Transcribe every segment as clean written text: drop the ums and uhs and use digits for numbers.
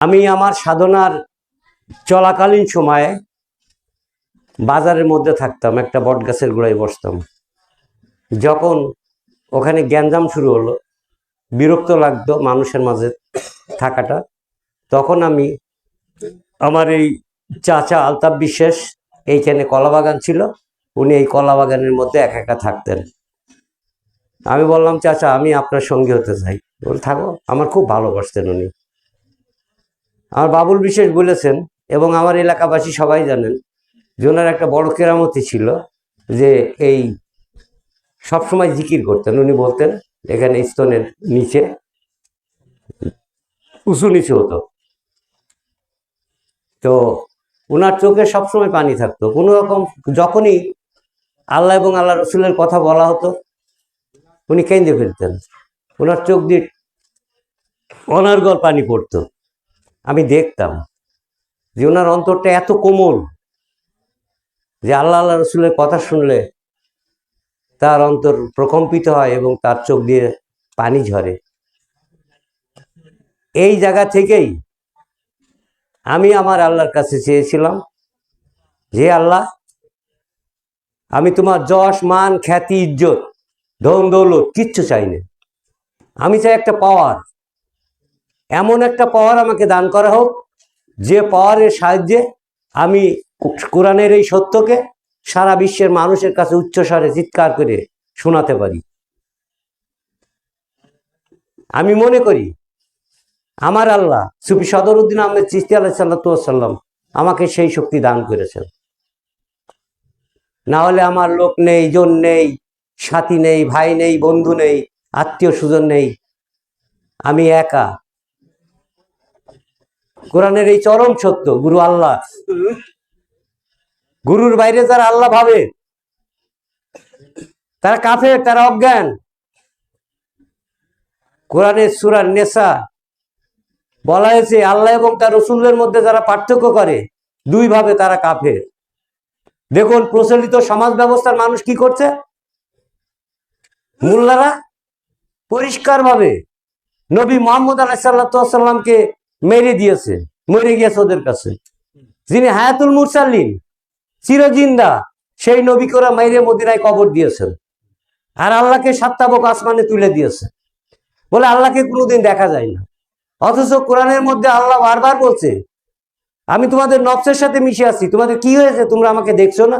আমি আমার সাধনার চলাকালীন সময়ে বাজারের মধ্যে থাকতাম, একটা বট গাছের গোড়ায় বসতাম। যখন ওখানে গ্যাঞ্জাম শুরু হলো, বিরক্ত লাগতো মানুষের মাঝে থাকাটা, তখন আমি আমার এই চাচা আলতাফ বিশ্বাস, এইখানে কলা বাগান ছিল, উনি এই কলা বাগানের মধ্যে একা একা থাকতেন। আমি বললাম, চাচা আমি আপনার সঙ্গী হতে চাই। বলে থাকো। আমার খুব ভালোবাসতেন উনি। আমার বাবুল বিশ্বাস বলেছেন, এবং আমার এলাকাবাসী সবাই জানেন যে ওনার একটা বড় কেরামতি ছিল, যে এই সবসময় জিকির করতেন। উনি বলতেন এখানে স্তনের নিচে উঁচু নিচু হতো, তো ওনার চোখে সবসময় পানি থাকতো। কোনো রকম যখনই আল্লাহ এবং আল্লাহ রসুলের কথা বলা হতো, উনি কেঁদে ফেলতেন। ওনার চোখ দিয়ে অনর্গল পানি পড়তো। আমি দেখতাম যে ওনার অন্তরটা এত কোমল যে আল্লাহ আল্লাহ রসুলের কথা শুনলে তার অন্তর প্রকম্পিত হয় এবং তার চোখ দিয়ে পানি ঝরে। এই জায়গা থেকেই আমি আমার আল্লাহর কাছে চেয়েছিলাম যে আল্লাহ, আমি তোমার যশ মান খ্যাতি ইজ্জত ধন দৌলত কিচ্ছু চাই না। আমি চাই একটা পাওয়ার, এমন একটা পাওয়ার আমাকে দান করা হোক যে পাওয়ারের সাহায্যে আমি কোরআনের এই সত্যকে সারা বিশ্বের মানুষের কাছে উচ্চস্বরে চিৎকার করে শোনাতে পারি। আমি মনে করি আমার আল্লাহ সুফি সদরউদ্দিন আহমেদ চিশতি আলাইহিসসালাম আমাকে সেই শক্তি দান করেছেন। না হলে আমার লোক নেই, জন নেই, সাথী নেই, ভাই নেই, বন্ধু নেই, আত্মীয় স্বজন নেই, আমি একা। কোরআনের এই চরম সত্য, গুরু আল্লাহ, গুরুর বাইরে যারা আল্লাহ ভাবে তারা কাফের, তারা অজ্ঞান। কোরআনের সূরা নেসা বলা হয়েছে আল্লাহ এবং তার রসুলের মধ্যে যারা পার্থক্য করে দুই ভাবে তারা কাফের। দেখুন প্রচলিত সমাজ ব্যবস্থার মানুষ কি করছে, মোল্লারা পরিষ্কার ভাবে নবী মুহাম্মদ আলাইহিস সালামকে মেরে দিয়েছে, মরে গিয়েছে ওদের কাছে। যিনি হায়াতুল মুরসালিন, চিরজিন্দা, সেই নবীকে ওরা মেরে মদিনায় কবর দিয়েছেন। আর আল্লাহকে সাতটাবক আসমানে তুলে দিয়েছে, বলে আল্লাহকে কোনোদিন দেখা যায় না। অথচ কোরআনের মধ্যে আল্লাহ বারবার বলছে আমি তোমাদের নফসের সাথে মিশে আছি, তোমাদের কি হয়েছে, তোমরা আমাকে দেখছো না?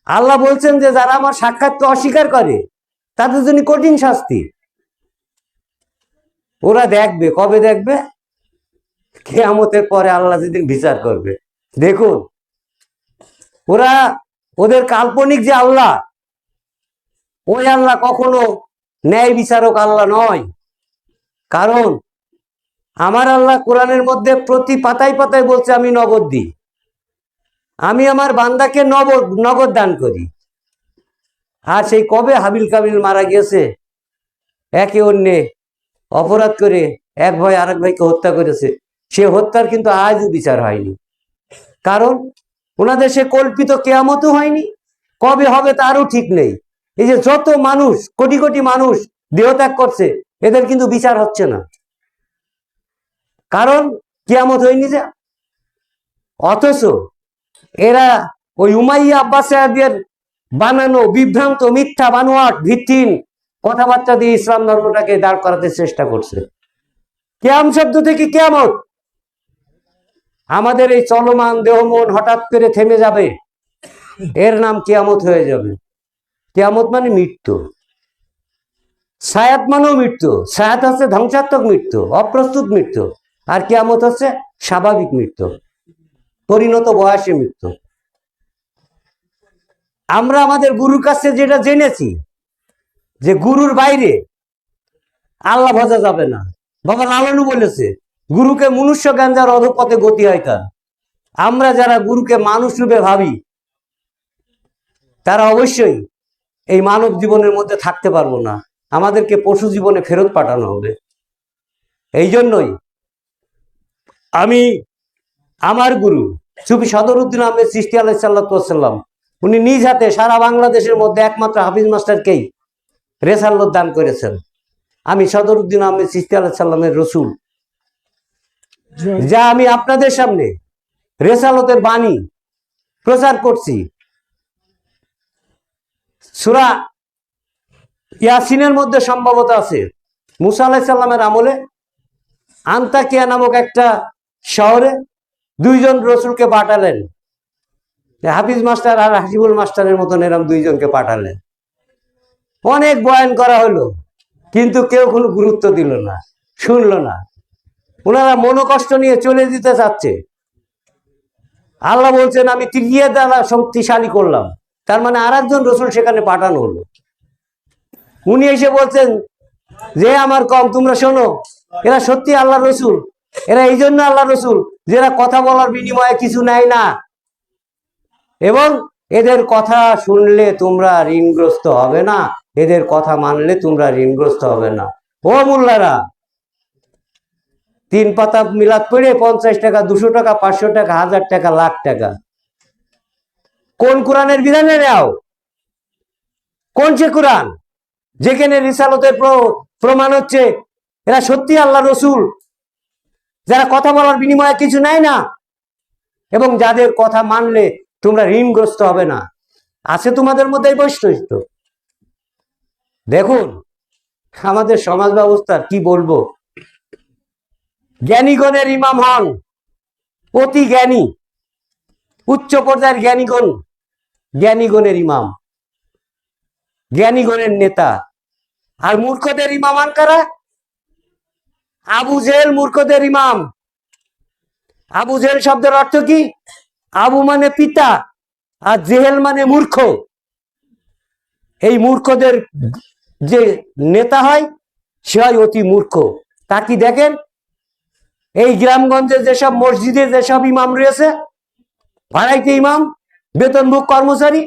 আল্লাহ বলছেন যে যারা আমার সাক্ষাৎকে অস্বীকার করে তাদের জন্য কঠিন শাস্তি। ওরা দেখবে, কবে দেখবে? কিয়ামতের পরে আল্লাহ যেদিন বিচার করবে। দেখুন ওরা, ওদের কাল্পনিক যে আল্লাহ, ওই আল্লাহ কখনো ন্যায় বিচারক আল্লাহ নয়। কারণ আমার আল্লাহ কোরআনের মধ্যে প্রতি পাতায় পাতায় বলছে আমি নগদ দিই, আমি আমার বান্দাকে নগদ দান করি। আর সেই কবে হাবিল কাবিল মারা গিয়েছে, একে অন্যে অপরাধ করে এক ভাই আরেক ভাইকে হত্যা করেছে, সে হত্যার কিন্তু আজও বিচার হয়নি। কারণ ওনাদের সে কল্পিত কিয়ামতও হয়নি, কবে হবে তারও ঠিক নেই। এই যে যত মানুষ, কোটি কোটি মানুষ দেহত্যাগ করছে, এদের কিন্তু বিচার হচ্ছে না, কারণ কিয়ামত হয়নি যে। অথচ এরা ওই উমাইয়া আব্বাসীয়দের বানানো বিভ্রান্ত মিথ্যা বানোয়াট ভিত্তিহীন কথাবার্তা দিয়ে ইসলাম ধর্মটাকে দাঁড় করাতে চেষ্টা করছে। কিয়াম শব্দ থেকে কিয়ামত, আমাদের এই চলমান দেহ মন হঠাৎ করে থেমে যাবে, এর নাম কিয়ামত হয়ে যাবে। কিয়ামত মানে মৃত্যু, সায়াত মানেও মৃত্যু। সায়াত হচ্ছে ধ্বংসাত্মক মৃত্যু, অপ্রস্তুত মৃত্যু। আর কিয়ামত হচ্ছে স্বাভাবিক মৃত্যু, পরিণত বয়সে মৃত্যু। আমরা আমাদের গুরুর কাছে যেটা জেনেছি যে গুরুর বাইরে আল্লাহ ভজা যাবে না। বাবা লালনু বলেছে গুরুকে মনুষ্য জ্ঞান যার অধপথে গতি হয় তার। আমরা যারা গুরুকে মানুষ রূপে ভাবি তারা অবশ্যই এই মানব জীবনের মধ্যে থাকতে পারবো না, আমাদেরকে পশু জীবনে ফেরত পাঠানো হবে। এই জন্যই আমি আমার গুরু সুফি সদরউদ্দিন আহমেদ চিশতি আলাইহিসসালাম, উনি নিজ হাতে সারা বাংলাদেশের মধ্যে একমাত্র হাফিজ মাস্টারকেই রেসাল্লাত দান করেছেন। আমি সদরউদ্দিন আহমেদ চিশতি আলাইহিসসালামের রসুল। যা আমি আপনাদের সামনে রেসালতের বাণী প্রচার করছি। সূরা ইয়াসিনের মধ্যে সম্ভবত আছে, মুসা আলাইহিস সালামের আমলে আন্তাকিয়া নামক একটা শহরে দুইজন রসুলকে পাঠালেন, হাফিজ মাস্টার আর হাসিবুল মাস্টারের মতন এরকম দুইজনকে পাঠালেন। অনেক বয়ান করা হলো, কিন্তু কেউ কোনো গুরুত্ব দিল না, শুনলো না। ওনারা মনোকষ্ট নিয়ে চলে যেতে চাচ্ছে। আল্লাহ বলছেন আমি তিরিয়ে দ্বারা শক্তিশালী করলাম, তার মানে আর একজন রসুল সেখানে পাঠানো হলো। উনি এসে বলছেন যে আমার কম, তোমরা শোনো, এরা সত্যি আল্লাহ রসুল, এরা এই জন্য আল্লাহ রসুল যারা কথা বলার বিনিময়ে কিছু নেয় না, এবং এদের কথা শুনলে তোমরা ঋণগ্রস্ত হবে না, এদের কথা মানলে তোমরা ঋণগ্রস্ত হবে না। ও মোল্লারা, 3 পাতা মিলাদ পড়ে 50 টাকা, 200 টাকা, 500 টাকা, 1000 টাকা, লাখ টাকা কোন কোরআনের বিধানে নাও? কোন সে কোরআন যেখানে রিসালতের প্রমাণ হচ্ছে এরা সত্যি আল্লাহ রসুল, যারা কথা বলার বিনিময়ে কিছু নেয় না, এবং যাদের কথা মানলে তোমরা ঋণগ্রস্ত হবে না? আছে তোমাদের মধ্যে এই বৈশিষ্ট্য? দেখুন আমাদের সমাজ ব্যবস্থার কি বলবো, জ্ঞানীগণের ইমাম হন, অতি জ্ঞানী, উচ্চ পর্যায়ের জ্ঞানীগণ, জ্ঞানীগণের ইমাম, জ্ঞানীগণের নেতা। আর মূর্খদের ইমাম কারা? আবু জেহেল মূর্খদের ইমাম। আবু জেহেল শব্দের অর্থ কি? আবু মানে পিতা, আর জেহেল মানে মূর্খ। এই মূর্খদের যে নেতা হয় সে হয় অতি মূর্খ। তা কি দেখেন, এই গ্রামগঞ্জে যেসব মসজিদে যেসব ইমাম রয়েছে, ভাড়াইতে ইমাম, বেতনভোগ কর্মচারী।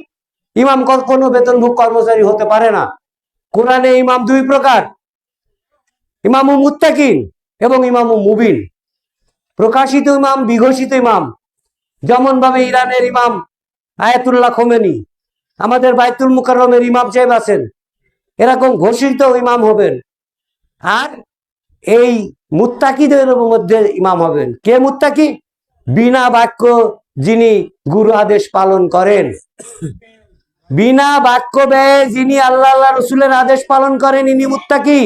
ইমাম কোনো বেতনভোগ কর্মচারী হতে পারে না। কোরআনে ইমাম 2 প্রকার, ইমামু মুত্তাকিন এবং ইমামু মুবিন। প্রকাশিত ইমাম, বিঘোষিত ইমাম। যেমন ভাবে ইরানের ইমাম আয়াতুল্লাহ খোমেনি, আমাদের বাইতুল মুকাররমের ইমাম সাহেব আছেন, এরকম ঘোষিত ইমাম হবেন। আর এই মুত্তাকিদের মধ্যে ইমাম হবেন কে? মুত্তাকি, বিনা বাক্য যিনি গুরু আদেশ পালন করেন, বিনা বাক্য ব্যয়ে যিনি আল্লাহ আল্লাহ রসুলের আদেশ পালন করেন, ইনি মুত্তাকি।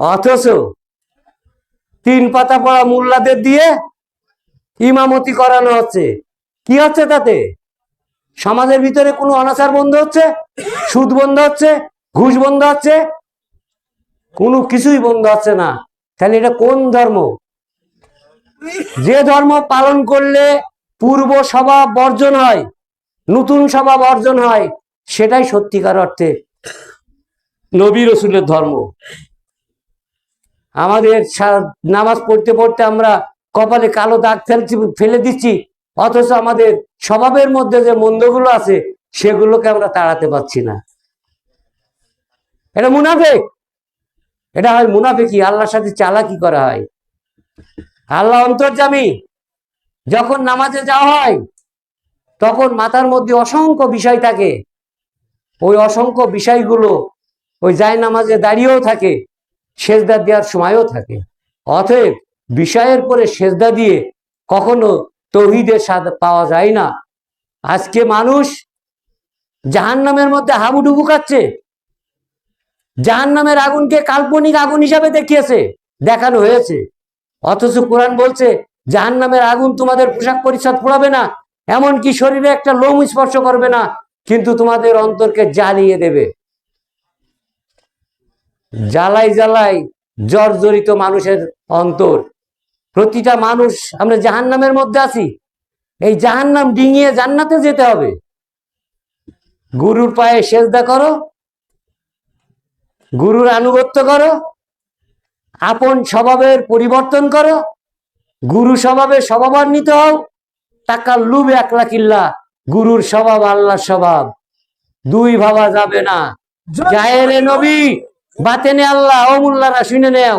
অথচ 3 পাতা পড়া মোল্লাদের দিয়ে ইমামতি করানো হচ্ছে। কি হচ্ছে তাতে? সমাজের ভিতরে কোনো অনাচার বন্ধ হচ্ছে, সুদ বন্ধ হচ্ছে, ঘুষ বন্ধ হচ্ছে, কোনো কিছুই বন্ধ হচ্ছে না। তাহলে এটা কোন ধর্ম? যে ধর্ম পালন করলে পূর্ব স্বভাব বর্জন হয়, নতুন স্বভাব অর্জন হয়, সেটাই সত্যিকার অর্থে নবী রসুলের ধর্ম। আমাদের নামাজ পড়তে পড়তে আমরা কপালে কালো দাগ ফেলে দিচ্ছি, অথচ আমাদের স্বভাবের মধ্যে যে মন্দগুলো আছে সেগুলোকে আমরা তাড়াতে পারছি না। এটা মুনাফিক, এটা হয় মুনাফিকি, আল্লাহর সাথে চালাকি করা হয়। আল্লাহ অন্তর্যামী। যখন নামাজে যাওয়া হয় তখন মাথার মধ্যে অসংখ্য বিষয় থাকে, ওই অসংখ্য বিষয়গুলো ওই যায় নামাজে দাঁড়িয়েও থাকে, সেজদা দেওয়ার সময়ও থাকে। অতএব বিষয়ের পরে সেজদা দিয়ে কখনো তৌহিদের স্বাদ পাওয়া যায় না। আজকে মানুষ জাহান্নামের মধ্যে হাবুডুবু খাচ্ছে, জাহান্নামের আগুনকে কাল্পনিক আগুন হিসাবে দেখানো হয়েছে। অথচ কোরআন বলছে জাহান্নামের আগুন তোমাদের পোশাক পরিচ্ছদ পোড়াবে না, এমনকি শরীরে একটা লোম স্পর্শ করবে না, কিন্তু তোমাদের অন্তরকে জ্বালিয়ে দেবে। জ্বালাই জ্বালাই জর্জরিত মানুষের অন্তর। প্রতিটা মানুষ আমরা জাহান্নামের মধ্যে আছি। এই জাহান্নাম ডিঙিয়ে জান্নাতে যেতে হবে। গুরুর পায়ে সেজদা করো, গুরুর আনুগত্য করো, আপন স্বভাবের পরিবর্তন করো, গুরু স্বভাবে স্বভাবান্বিত হও। টাকার লুব একলা কিল্লা, গুরুর স্বভাব আল্লাহর স্বভাব, 2 ভাবা যাবে না। জাহেরে নবী, বাতেনে আল্লাহ। ও মোল্লারা শুনে নেও,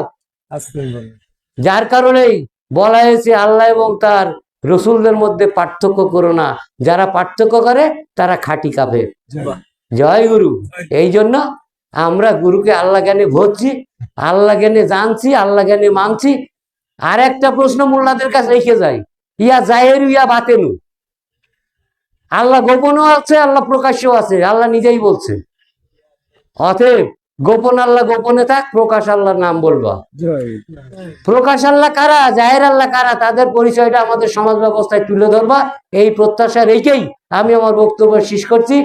যার কারণেই বলা হয়েছে আল্লাহ এবং তার রসুলদের মধ্যে পার্থক্য করো না, যারা পার্থক্য করে তারা খাঁটি কাফের। জয় গুরু। এই জন্য আমরা গুরুকে আল্লাহ জ্ঞানে ভরছি, আল্লাহ জ্ঞানে জানছি, আল্লাহ জ্ঞানে মানছি। আর একটা প্রশ্ন মোল্লাদের কাছে রেখে যায়, ইয়া জাহের ইয়া বাতেনু, আল্লাহ গোপনও আছে, আল্লাহ প্রকাশ্যও আছে, আল্লাহ নিজেই বলছে। অতএব গোপন আল্লাহ গোপনে থাক, প্রকাশ আল্লাহর নাম বলবা। প্রকাশ আল্লাহ কারা, জাহের আল্লাহ কারা, তাদের পরিচয়টা আমাদের সমাজ ব্যবস্থায় তুলে ধরবা, এই প্রত্যাশা রেখেই আমি আমার বক্তব্য শেষ করছি।